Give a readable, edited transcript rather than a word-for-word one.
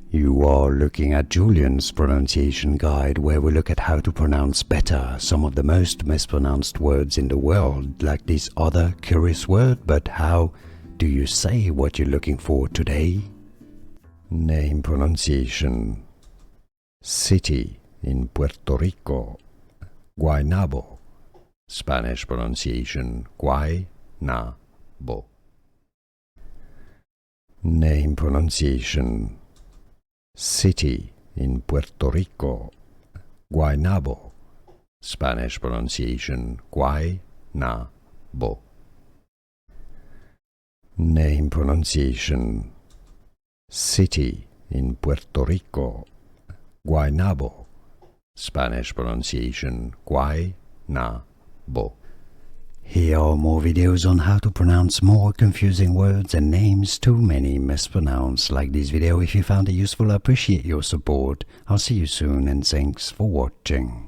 You are looking at Julian's pronunciation guide, where we look at how to pronounce better some of the most mispronounced words in the world, like this other curious word. But how do you say what you're looking for today? Name pronunciation. City in Puerto Rico, Guaynabo. Spanish pronunciation, Guaynabo. Name pronunciation. City in Puerto Rico, Guaynabo. Spanish pronunciation, Guaynabo. Name pronunciation. City in Puerto Rico, Guaynabo. Spanish pronunciation, Guaynabo. Here are more videos on how to pronounce more confusing words and names too many mispronounced. Like this video if you found it useful. I appreciate your support. I'll see you soon and thanks for watching.